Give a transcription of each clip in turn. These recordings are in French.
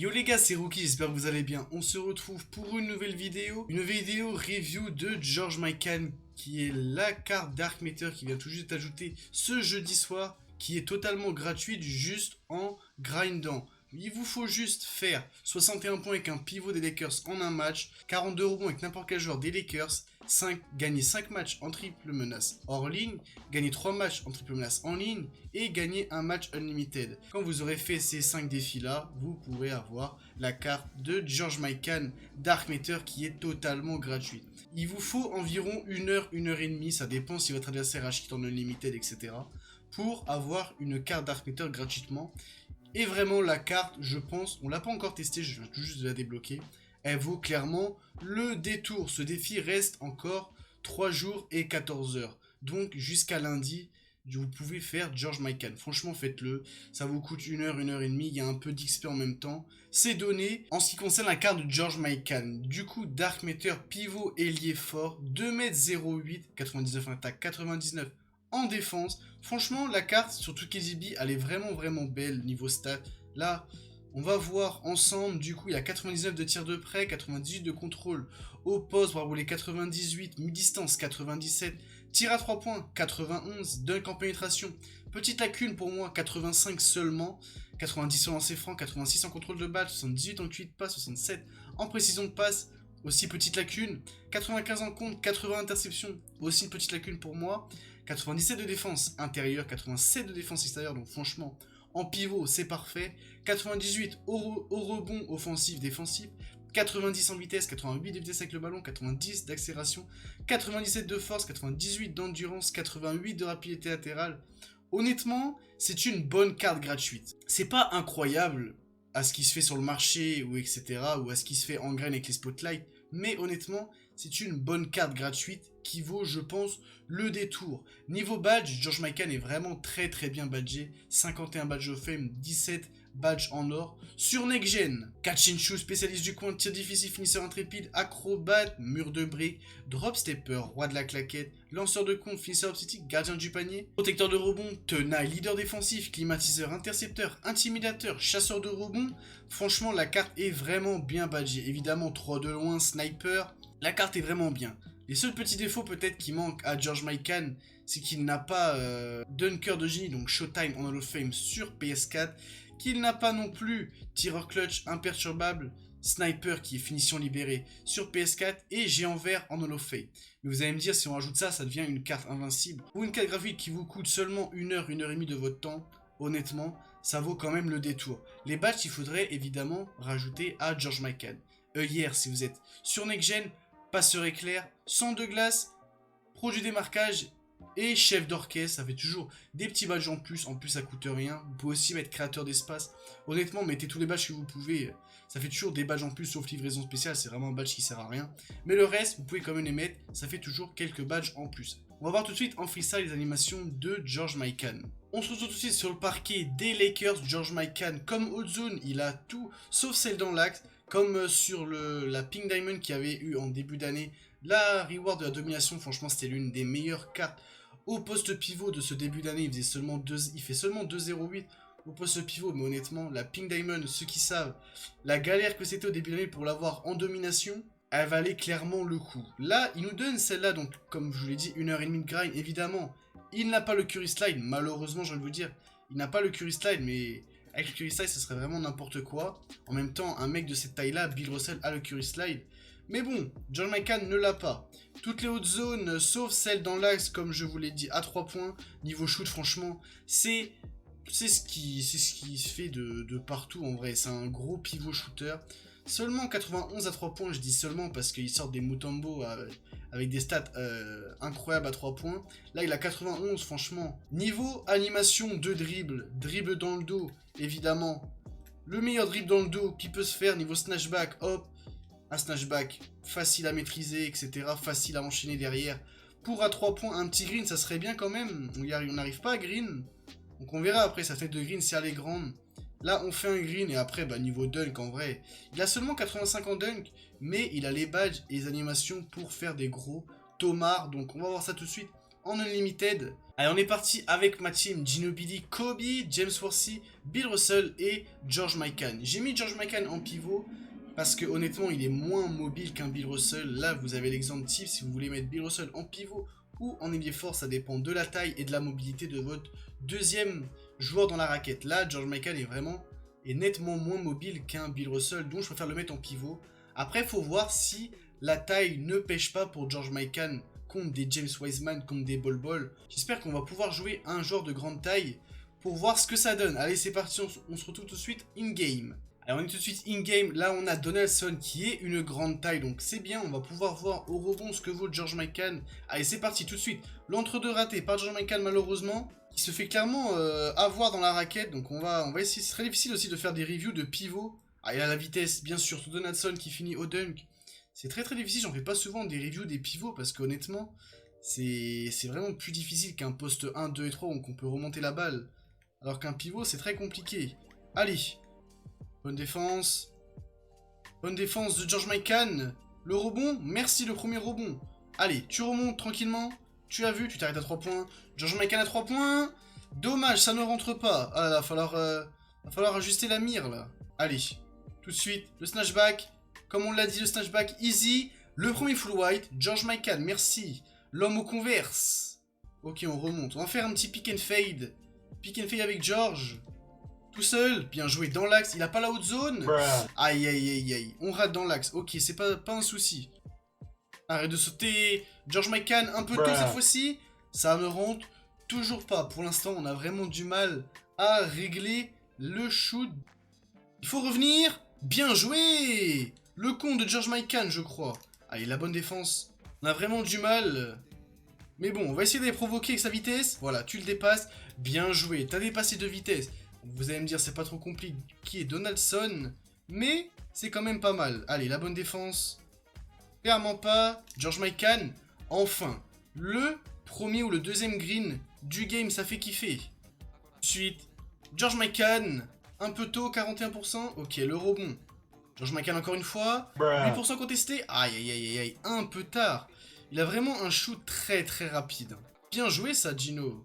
Yo les gars, c'est Rookie, j'espère que vous allez bien. On se retrouve pour une nouvelle vidéo. Une vidéo review de George Mikan, qui est la carte Dark Matter qui vient tout juste d'être ajoutée ce jeudi soir, qui est totalement gratuite juste en grindant. Il vous faut juste faire 61 points avec un pivot des Lakers en un match, 42 rebonds avec n'importe quel joueur des Lakers, gagner 5 matchs en triple menace hors ligne, gagner 3 matchs en triple menace en ligne et gagner un match unlimited. Quand vous aurez fait ces 5 défis là, vous pourrez avoir la carte de George Mikan Dark Matter qui est totalement gratuite. Il vous faut environ 1 heure, 1 heure et demie, ça dépend si votre adversaire achète en unlimited, etc. pour avoir une carte Dark Matter gratuitement. Et vraiment la carte, je pense, on l'a pas encore testée, je viens tout juste de la débloquer, elle vaut clairement le détour. Ce défi reste encore 3 jours et 14 heures. Donc jusqu'à lundi, vous pouvez faire George Mikan. Franchement, faites-le. Ça vous coûte 1 heure, 1 heure et demie. Il y a un peu d'XP en même temps. C'est donné. En ce qui concerne la carte de George Mikan, du coup, Dark Matter, pivot ailier fort, 2m08, 99 en attaque, 99 en défense. Franchement, la carte sur tout KZB, elle est vraiment belle niveau stats. Là, on va voir ensemble. Du coup, il y a 99 de tir de près, 98 de contrôle au poste, bravo les 98, mi-distance 97, tir à 3 points 91, dunk en pénétration. Petite lacune pour moi, 85 seulement, 90 en lancer franc, 86 en contrôle de balle, 78 en QI de passe, 67 en précision de passe. Aussi petite lacune, 95 en compte, 80 interceptions, aussi une petite lacune pour moi, 97 de défense intérieure, 87 de défense extérieure, donc franchement, en pivot, c'est parfait, 98 au rebond offensif, défensif, 90 en vitesse, 88 de vitesse avec le ballon, 90 d'accélération, 97 de force, 98 d'endurance, 88 de rapidité latérale. Honnêtement, c'est une bonne carte gratuite. C'est pas incroyable à ce qui se fait sur le marché, ou etc., ou à ce qui se fait en graine avec les spotlights, mais honnêtement, c'est une bonne carte gratuite qui vaut, je pense, le détour. Niveau badge, George Mikan est vraiment très bien badgé, 51 badge of fame, 17 badge en or. Sur Next Gen, catch and shoot, spécialiste du coin, tir difficile, finisseur intrépide, acrobate, mur de briques, drop stepper, roi de la claquette, lanceur de compte, finisseur obstétrique, gardien du panier, protecteur de rebond, tenaille, leader défensif, climatiseur, intercepteur, intimidateur, chasseur de rebond. Franchement, la carte est vraiment bien badgée. Évidemment, 3 de loin, sniper. La carte est vraiment bien. Les seuls petits défauts peut-être qui manquent à George Mikan, c'est qu'il n'a pas Dunker de génie, donc Showtime en Hall of Fame sur PS4, qu'il n'a pas non plus tireur clutch imperturbable, sniper qui est finition libérée sur PS4 et géant vert en Hall of Fame. Mais vous allez me dire, si on rajoute ça, ça devient une carte invincible. Ou une carte graphique qui vous coûte seulement 1 heure, 1 heure et demie de votre temps, honnêtement, ça vaut quand même le détour. Les badges, il faudrait évidemment rajouter à George Mikan. Hier, si vous êtes sur Next Gen, passeur éclair, sang de glace, produit démarquage et chef d'orchestre. Ça fait toujours des petits badges en plus ça coûte rien. Vous pouvez aussi mettre créateur d'espace. Honnêtement, mettez tous les badges que vous pouvez, ça fait toujours des badges en plus sauf livraison spéciale, c'est vraiment un badge qui sert à rien. Mais le reste, vous pouvez quand même les mettre, ça fait toujours quelques badges en plus. On va voir tout de suite en freestyle les animations de George Mikan. On se retrouve tout de suite sur le parquet des Lakers. George Mikan, comme haute zone, il a tout sauf celle dans l'axe. Comme sur la Pink Diamond qui avait eu en début d'année, la reward de la domination, franchement c'était l'une des meilleures cartes au poste pivot de ce début d'année. Il fait seulement 2,08 au poste pivot, mais honnêtement, la Pink Diamond, ceux qui savent, la galère que c'était au début d'année pour l'avoir en domination, elle valait clairement le coup. Là, il nous donne celle-là, donc comme je vous l'ai dit, 1 heure et demie de grind, évidemment. Il n'a pas le Curry Slide, malheureusement, j'ai envie de vous dire, il n'a pas le Curry Slide, mais avec le Curry Slide, ce serait vraiment n'importe quoi. En même temps, un mec de cette taille-là, Bill Russell, a le Curry Slide. Mais bon, George Mikan ne l'a pas. Toutes les hautes zones, sauf celle dans l'axe, comme je vous l'ai dit, à 3 points. Niveau shoot, franchement, c'est ce qui se fait de partout, en vrai. C'est un gros pivot shooter. Seulement 91 à 3 points, je dis seulement parce qu'il sort des Mutombo avec des stats incroyables à 3 points. Là, il a 91, franchement. Niveau animation de dribble dans le dos, évidemment. Le meilleur dribble dans le dos qui peut se faire, niveau snatchback, hop. Un snatchback facile à maîtriser, etc. Facile à enchaîner derrière. Pour à 3 points, un petit green, ça serait bien quand même. On n'arrive pas à green. Donc on verra après sa tête de green si elle est grande. Là, on fait un green et après, niveau dunk, en vrai, il a seulement 85 en dunk, mais il a les badges et les animations pour faire des gros tomards. Donc, on va voir ça tout de suite en unlimited. Allez, on est parti avec ma team Ginobili, Kobe, James Worthy, Bill Russell et George Mikan. J'ai mis George Mikan en pivot parce que honnêtement, il est moins mobile qu'un Bill Russell. Là, vous avez l'exemple type si vous voulez mettre Bill Russell en pivot ou en ailier fort, ça dépend de la taille et de la mobilité de votre deuxième joueur dans la raquette. Là, George Mikan est nettement moins mobile qu'un Bill Russell, donc je préfère le mettre en pivot. Après, il faut voir si la taille ne pêche pas pour George Mikan contre des James Wiseman, contre des Bol Bol. J'espère qu'on va pouvoir jouer un joueur de grande taille pour voir ce que ça donne. Allez, c'est parti, on se retrouve tout de suite in-game. Alors, on est tout de suite in-game. Là, on a Donaldson qui est une grande taille, donc c'est bien. On va pouvoir voir au rebond ce que vaut George Mikan. Allez, c'est parti, tout de suite. L'entre-deux raté par George Mikan, malheureusement. Il se fait clairement avoir dans la raquette, donc on va essayer. Ce serait difficile aussi de faire des reviews de pivot. Ah, il a la vitesse, bien sûr, Donaldson qui finit au dunk. C'est très difficile, j'en fais pas souvent des reviews des pivots parce qu'honnêtement, c'est vraiment plus difficile qu'un poste 1, 2 et 3 où on peut remonter la balle. Alors qu'un pivot, c'est très compliqué. Allez, bonne défense. Bonne défense de George Mikan. Le rebond, merci le premier rebond. Allez, tu remontes tranquillement. Tu as vu, tu t'arrêtes à 3 points. George Mikan à 3 points. Dommage, ça ne rentre pas. Ah là là, va falloir ajuster la mire là. Allez, tout de suite, le snatchback. Comme on l'a dit, le snatchback easy. Le premier full white, George Mikan, merci. L'homme au converse. Ok, on remonte. On va faire un petit pick and fade. Pick and fade avec George. Tout seul. Bien joué dans l'axe. Il a pas la haute zone. Aïe, aïe, aïe, aïe. On rate dans l'axe. Ok, c'est pas un souci. Arrête de sauter. George Mikan, un peu tôt cette fois-ci. Ça ne rentre toujours pas. Pour l'instant, on a vraiment du mal à régler le shoot. Il faut revenir. Bien joué. Le con de George Mikan, je crois. Allez, la bonne défense. On a vraiment du mal. Mais bon, on va essayer de les provoquer avec sa vitesse. Voilà, tu le dépasses. Bien joué. T'as dépassé de vitesse. Vous allez me dire, c'est pas trop compliqué. Donaldson. Mais c'est quand même pas mal. Allez, la bonne défense. Clairement pas. George Mikan. Enfin, le premier ou le deuxième green du game, ça fait kiffer. Ensuite, George Mikan. Un peu tôt, 41%. Ok, le rebond. George Mikan encore une fois. 8% contesté. Aïe, aïe, aïe, aïe. Un peu tard. Il a vraiment un shoot très rapide. Bien joué ça, Gino.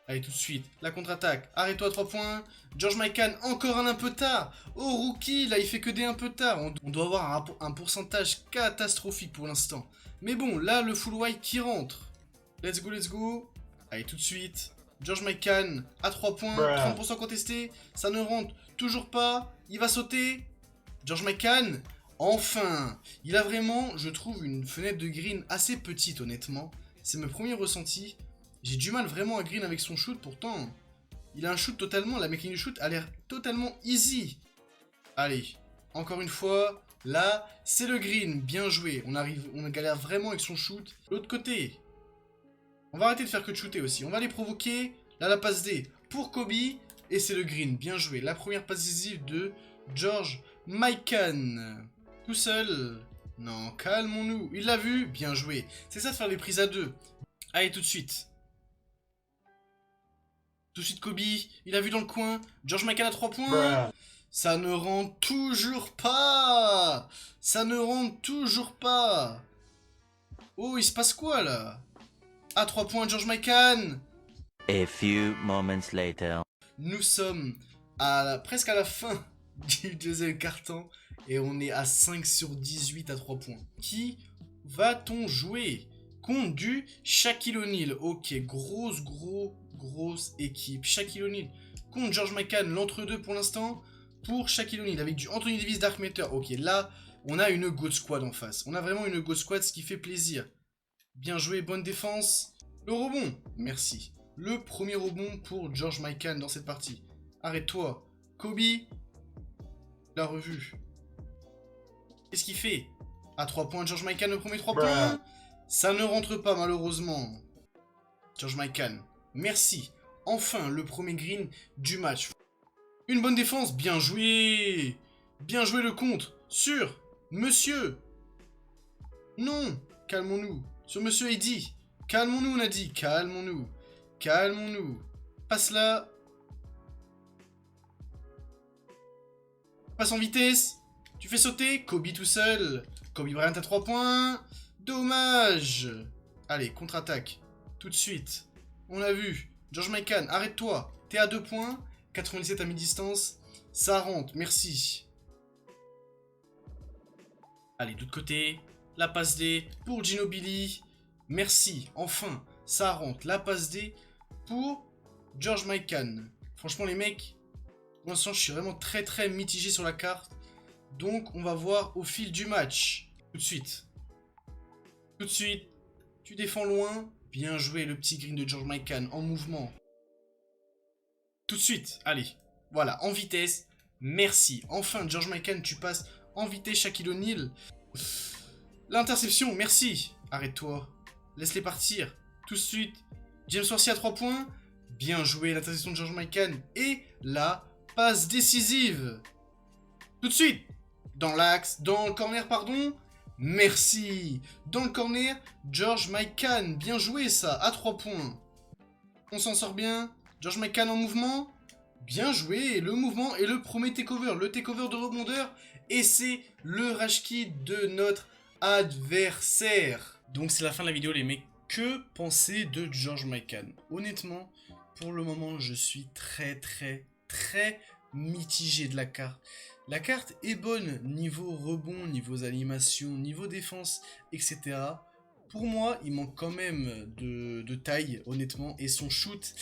Allez, tout de suite. La contre-attaque. Arrête-toi à 3 points. George Mikan, encore un peu tard. Oh, rookie, là, il fait que des un peu tard. On doit avoir un pourcentage catastrophique pour l'instant. Mais bon, là, le full white qui rentre. Let's go, let's go. Allez, tout de suite. George Mikan à 3 points. 30% contesté. Ça ne rentre toujours pas. Il va sauter. George Mikan, enfin. Il a vraiment, je trouve, une fenêtre de green assez petite, honnêtement. C'est mon premier ressenti. J'ai du mal vraiment à green avec son shoot, pourtant. Il a un shoot totalement, la mécanique du shoot a l'air totalement easy. Allez, encore une fois. Là, c'est le green, bien joué. On galère vraiment avec son shoot. L'autre côté. On va arrêter de faire que de shooter aussi. On va les provoquer. Là, la passe D pour Kobe. Et c'est le green, bien joué. La première passe décisive de George Mikan. Tout seul. Non, calmons-nous. Il l'a vu, bien joué. C'est ça de faire les prises à deux. Allez, tout de suite. Tout de suite, Kobe. Il a vu dans le coin. George Mikan à 3 points. Ça ne rentre toujours pas. Ça ne rentre toujours pas. Oh, il se passe quoi, là? À 3 points, George Mikan. A few moments later. Nous sommes presque à la fin du deuxième quart-temps. Et on est à 5 sur 18 à 3 points. Qui va-t-on jouer? Contre du Shaquille O'Neal. Ok, grosse équipe. Shaquille O'Neal contre George Mikan. L'entre-deux pour l'instant pour Shaquille O'Neal. Avec du Anthony Davis, Dark Matter. Ok, là, on a une GOAT Squad en face. On a vraiment une GOAT Squad, ce qui fait plaisir. Bien joué, bonne défense. Le rebond, merci. Le premier rebond pour George Mikan dans cette partie. Arrête-toi. Kobe. La revue. Qu'est-ce qu'il fait? À 3 points, George Mikan, le premier 3 points. Ça ne rentre pas, malheureusement. George Mikan, merci. Enfin, le premier green du match. Une bonne défense, bien joué. Bien joué le contre. Sur Monsieur. Non, calmons-nous. Sur Monsieur Eddy. Calmons-nous, on a dit. Calmons-nous. Calmons-nous. Passe là. Passe en vitesse. Tu fais sauter. Kobe tout seul. Kobe Bryant à 3 points. Dommage. Allez, contre-attaque. tout de suite. On a vu. George Mikan, arrête-toi. T'es à 2 points. 97 à mi-distance. Ça rentre, merci. Allez, d'autre côté. La passe D pour Ginobili. Merci, enfin. Ça rentre. La passe D pour George Mikan. Franchement, les mecs, pour l'instant, je suis vraiment très mitigé sur la carte. Donc, on va voir au fil du match. Tout de suite. Tout de suite. Tu défends loin. Bien joué, le petit green de George Mikan en mouvement. Tout de suite. Allez. Voilà, en vitesse. Merci. Enfin, George Mikan, tu passes en vitesse Shaquille O'Neal. L'interception, merci. Arrête-toi. Laisse-les partir. Tout de suite. James Worthy à 3 points. Bien joué, l'interception de George Mikan. Et la passe décisive. Tout de suite. Dans l'axe, dans le corner, pardon. Merci. Dans le corner, George Mikan. Bien joué, ça, à 3 points. On s'en sort bien. George Mikan en mouvement. Bien joué. Le mouvement et le premier takeover. Le takeover de rebondeur. Et c'est le rage kit de notre adversaire. Donc, c'est la fin de la vidéo, les mecs. Que penser de George Mikan? Honnêtement, pour le moment, je suis très mitigé de la carte. La carte est bonne niveau rebond, niveau animation, niveau défense, etc. Pour moi, il manque quand même de taille, honnêtement. Et son shoot,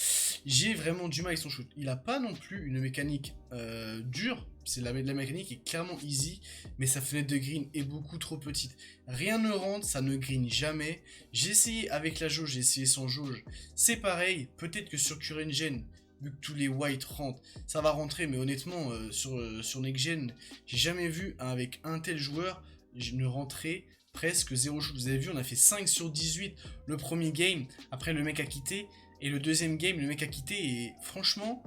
j'ai vraiment du mal avec son shoot. Il n'a pas non plus une mécanique dure. La mécanique est clairement easy. Mais sa fenêtre de green est beaucoup trop petite. Rien ne rentre, ça ne green jamais. J'ai essayé avec la jauge, j'ai essayé sans jauge. C'est pareil. Peut-être que sur Current Gen, vu que tous les whites rentrent, ça va rentrer. Mais honnêtement, sur Next Gen, j'ai jamais vu avec un tel joueur ne rentrer presque 0 shoot. Vous avez vu, on a fait 5 sur 18 le premier game. Après, le mec a quitté. Et le deuxième game, le mec a quitté. Et franchement,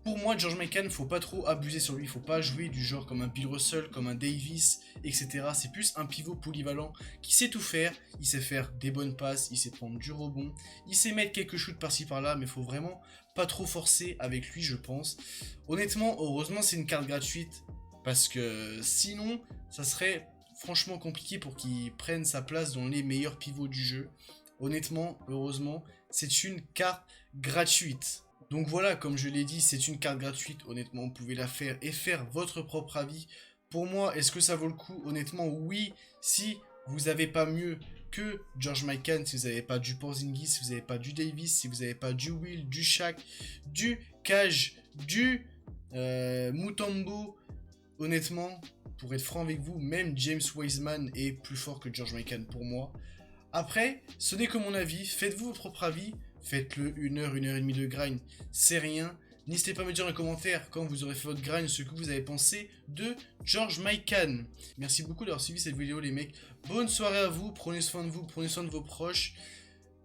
pour moi, George Mikan, faut pas trop abuser sur lui. Faut pas jouer du genre comme un Bill Russell, comme un Davis, etc. C'est plus un pivot polyvalent qui sait tout faire. Il sait faire des bonnes passes, il sait prendre du rebond. Il sait mettre quelques shoots par-ci par-là, mais faut vraiment pas trop forcer avec lui, je pense. Honnêtement, heureusement, c'est une carte gratuite. Parce que sinon, ça serait franchement compliqué pour qu'il prenne sa place dans les meilleurs pivots du jeu. Honnêtement, heureusement, c'est une carte gratuite. Donc voilà, comme je l'ai dit, c'est une carte gratuite. Honnêtement, vous pouvez la faire et faire votre propre avis. Pour moi, est-ce que ça vaut le coup? Honnêtement, oui. Si vous n'avez pas mieux que George Mikan, si vous n'avez pas du Porzingis, si vous n'avez pas du Davis, si vous n'avez pas du Will, du Shaq, du Cage, du Mutombo, honnêtement, pour être franc avec vous, même James Wiseman est plus fort que George Mikan pour moi. Après, ce n'est que mon avis. Faites-vous votre propre avis. Faites-le 1 heure, 1 heure et demie de grind. C'est rien. N'hésitez pas à me dire dans les commentaires quand vous aurez fait votre grind ce que vous avez pensé de George Mikan. Merci beaucoup d'avoir suivi cette vidéo, les mecs. Bonne soirée à vous. Prenez soin de vous. Prenez soin de vos proches.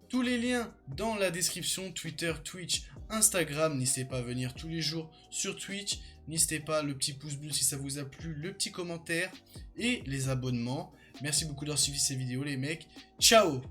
Tous les liens dans la description. Twitter, Twitch, Instagram. N'hésitez pas à venir tous les jours sur Twitch. N'hésitez pas, le petit pouce bleu si ça vous a plu, le petit commentaire et les abonnements. Merci beaucoup d'avoir suivi ces vidéos, les mecs. Ciao!